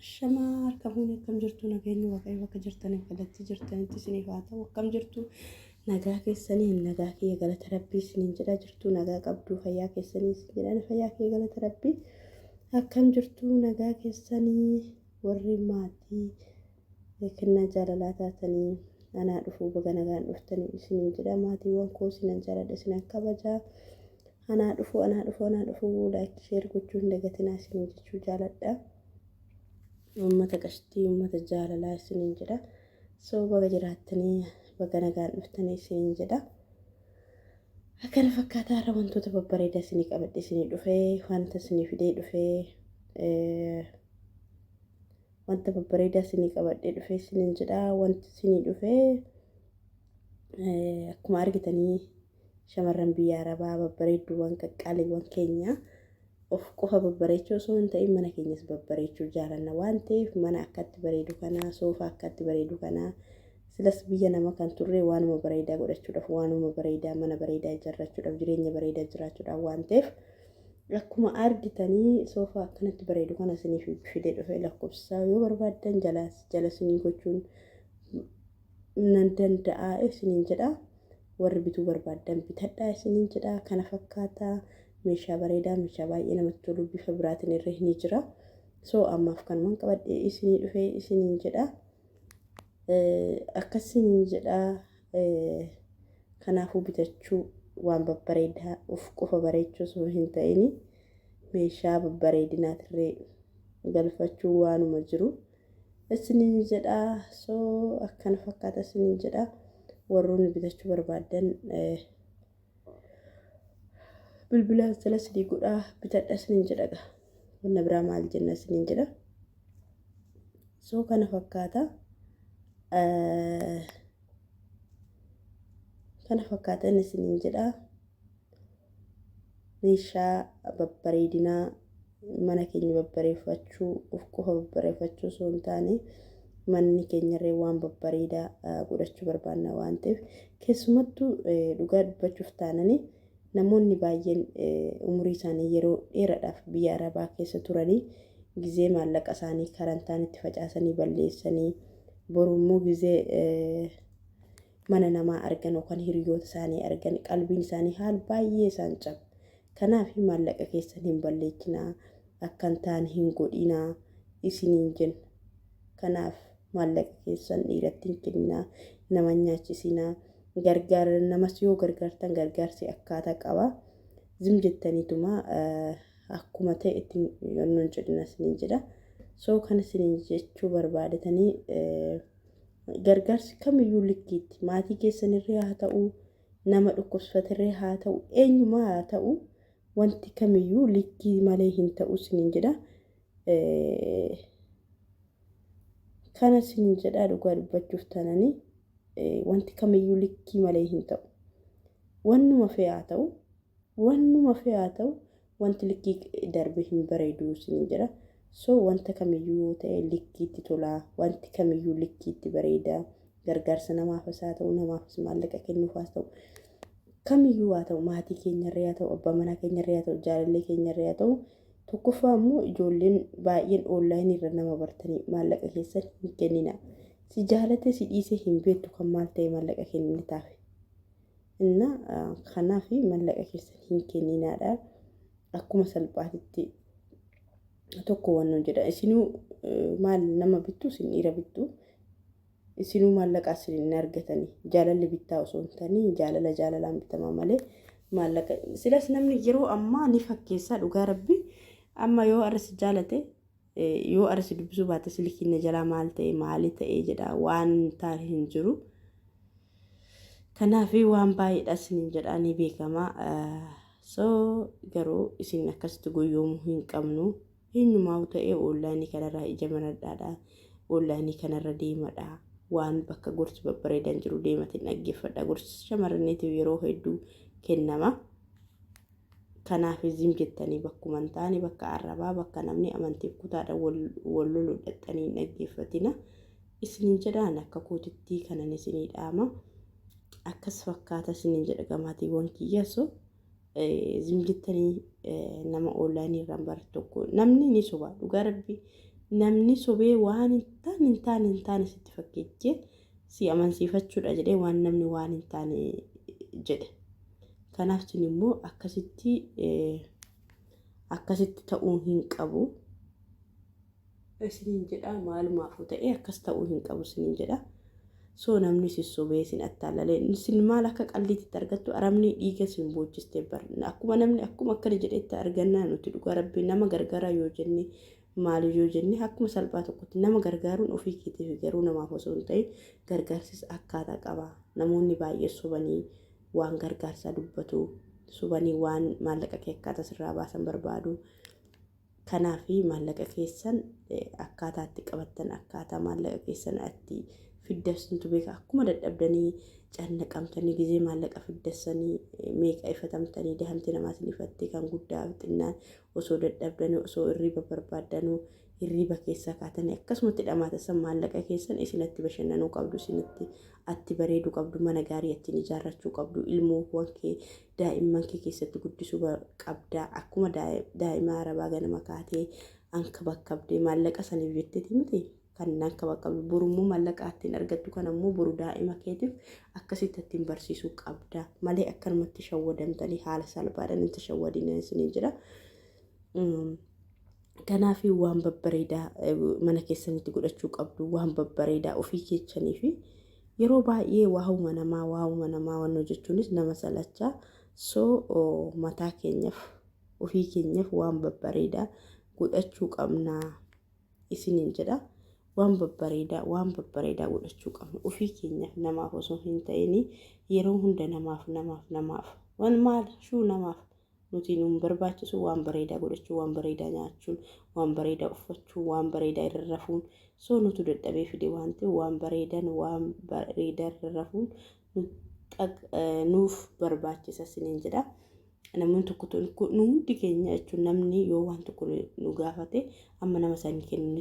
Shamar kamuun akkam jirtu nageenyi waaqayyo bakka jirtaniif galatti jirtanitti isiniif haa ta'u akkam jirtu nagaa keessanii nagaa kiyya galata rabbii isiniin jedha jirtu nagaa qabdu fayyaa keessanii isin jedhan fayyaa kiyya galata rabbii akkam jirtu nagaa keessanii warri maatii kennaa jaalalaa taatanii anaa dhufuu baga nagaan dhuftanii isiniin jedha maatiiwwan koo isinan jaaladha isinan kabajaa anaa dhufuu like share gochuun dagatinaa isiniin jechuu jaaladha. ummata qashtii ummata jaalalaa isiniin jedha soo baga jiraattanii baga nagaan dhuftanii isiniin jedha akkana fakkaataa irra wantoota babbareedaa isinii qabadhe isinii dhufee wanta isinii fidee dhufee wanta babbareedaa isinii qabadhe dhufee isiniin jedha wanti isinii dhufee akkuma argitanii shamarran biyya arabaa babbareedduuwwan qaqqaaliiwwan keenya of qofa babbareechuu osoo hin ta'in mana keenyas babbareechuu jaalanna waan ta'eef mana akkatti bareedu kana soofaa akkatti bareedu kana silas biyya nama kan turre waanuma bareedaa godhachuudhaaf waanuma bareedaa mana bareedaa ijaarrachuudhaaf jireenya bareedaa jiraachuudhaaf waan ta'eef akkuma argitanii soofaa akkanatti bareedu kana isiniif fidee dhufee lakkoofsa yoo barbaaddan jala isinii gochuun nan danda'a isiniin jedha warri bituu barbaaddan bitadhaa isiniin jedha kana fakkaataa meeshaa bareedaa meeshaa baay'ee namatti tolu bifa biraatiin irra hin jira soo ammaaf kanumaan qabadhee isinii dhufee isiniin jedha akkasiniin jedha kanaafuu bitachuu waan babbareedaa of qofa bareechuu osoo hin ta'in meeshaa babbareedinaatirree galfachuu waanuma jiru isiniin jedha soo akkana fakkaata isiniin jedha warroonni bitachuu barbaadan bilbila jala isinii godhaa bitadha isiniin jedha wanna biraa maal jenna isiniin jedha soo kana fakkaata isiniin jedha meeshaa babbareedinaa mana keenya babbareeffachuu of qofa babbareeffachuu osoo hin taane manni keenyarree waan babbareedaa godhachuu barbaanna waan ta'eef keessumattuu dhugaa dubbachuuf taananii namoonni baay'een umurii isaanii yeroo dheeraadhaaf biyya arabaa keessa turanii gizee maallaqa isaanii karantaan itti facaasanii balleessanii borummoo gizee mana namaa argan yookaan hiriyoota isaanii argan qalbiin isaanii haal baay'ee isaan caba kanaaf maallaqa keessan hin balleessinaa akkan taane hin godhinaa isiniin jenna kanaaf maallaqa keessan dhiiratti hin kenninaa nama nyaachisinaa gargaara namas yoo gargaartan gargaarsi akkaataa qaba zim jettaniituma akkuma ta'e itti yoonnoon jedhina isiniin jedha soo kana isiniin jechuu barbaadatanii gargaarsi kamiyyuu likkiitti maatii keessanirree haa ta'u nama dhukkubsaterree haa ta'u eenyumaa haa ta'u wanti kamiyyuu likkii malee hin ta'u isiniin jedha kana isiniin jedha dhugaa dubbachuuf taananii wanti kamiyyuu likkii malee hin ta'u wannuma fe'aa ta'u wanti likkii darbe hin bareedu isiniin jedha soo wanta kamiyyuu ta'e likkiitti tolaa wanti kamiyyuu likkiitti bareedaa gargaarsa namaafis haa ta'u namaafis maallaqa kennuufaas ta'u kamiyyuu haa ta'u maatii keenyarree haa ta'u abbaa manaa keenyarree haa ta'u jaalallee keenyarree haa ta'u tokkoffaa immoo ijoolleen baay'een oonlaayinii irra nama bartanii maallaqa keessan hin kennina si jaalate si dhiise hin beektu kan maal ta'e maallaqa kennini taafe inna kanaaf maallaqa keessan hin kenninaadha akkuma salphaatitti tokko wannoon jedha isinuu maal nama bittu isin dhiira bittu isinuu maallaqa isin argatanii jaalalli bittaa osoo hin taane jaalalaan bitamaa malee maallaqa silas namni yeroo ammaa ni fakkeessaa dhugaa rabbi amma yoo arsi jaalate yoo arsi dubbisuu baate silikiin jalaa maal ta'e maali ta'e jedha waan taane hin jiru kanaaf waan baay'eedha isin jedha ni beekama soo garuu isin akkasitti goyoomuu hin qabnu eenyumaa ta'e oonlaayinii kanarraa ija manadhaadha oonlaayinii kanarra deemadha waan bakka gorsi babbareedan jiru deematiin dhaggeeffadha gorsi shamarraniitiif yeroo hedduu kennama kanaaf zim jettanii bakkuma hin taane bakka arrabaa bakka namni amantiif kutaadha wal lolu dhaxxanii dhaggeeffatina isiniin jedhaan akka kootitti kanan isinii dhaama akkas fakkaata isiniin jedha gamaatiiwwan kiyyaso zim jettanii nama oonlaayinii irraan baratu tokko namni ni soba dhugaa rabbi namni sobee waan hin taane sitti fakkeessee si amansiifachuudha jedhee waan namni waan hin taane jedhe. Kanaaf sun immoo akkasitti ta'uu hin qabu. Isiniin jedha maalumaafuu ta'ee akkas ta'uu hin qabu isiniin jedha. So namni si sobee sin attaallalee sin maal akka qalliitti argattu arabni dhiiga sin boochistee barna. Akkuma namni akkuma akkana jedhetti argannaa nuti dhugaa rabbi nama gargaaraa yoo jenne maal yoo jenne akkuma salphaa tokkotti nama gargaaruun ofii keetiif garuu namaaf osoo hin ta'in gargaarsis akkaataa qaba. Namoonni baay'ee sobanii waan gargaarsaa dubbatu sobanii waan maallaqa kee akkaataa sirraa baasan barbaadu. Kanaaf maallaqa keessan akkaataa itti qabattan akkaataa maallaqa keessan itti fiddassantu beeka. Akkuma dadhabdanii cannaqamtanii gizee maallaqa fiddasanii meeqa ifatamtanii dahamti namaatiin ifattee kan guddaa xinnaan osoo dadhabdanii osoo hirriba barbaaddanuu hirriba keessaa kaatanii akkasumatti dhamaatassan maallaqa keessan isinatti bashannanuu qabdu isinitti atti bareeduu qabdu mana gaarii ittiin ijaarrachuu qabdu ilmoowwan kee daa'imman kee keessatti guddisuu qabda. Akkuma daa'ima arabaa ganama kaatee anka bakkabdee maallaqa saniif jetteeti miti. Kan akka bakka burummoo maallaqa ittiin argattu kan ammoo buru daa'ima keetiif akkasitti ittiin barsiisuu qabda malee akkanumatti shawwadamtanii haala salphaadhaan itti shawwadina isiniin jedha. Kanaaf waan babbareedaa mana keessanitti godhachuu qabdu waan babbareedaa ofii keessanii fi yeroo baay'ee waa'uma namaa waan hojjechuunis nama salachaa. So mataa keenyaaf ofii keenyaaf waan babbareedaa godhachuu qabna isiniin jedha. Waan babbareedaa godhachuu qabna ofii keenyaaf namaaf osoo hin ta'in yeroo hunda namaaf waan maal shuu namaaf nuti nuun barbaachisu waan bareedaa godhachuu waan bareedaa nyaachuun waan bareedaa uffachuu waan bareedaa irra rafuun. So nuti dadhabee fide waan ta'eef waan bareedaa irra rafuun nuuf barbaachisa isiniin jedha. Namni tokko nu hundi keenya jechuun namni yoo waan tokko nu gaafate amma nama isaanii kennu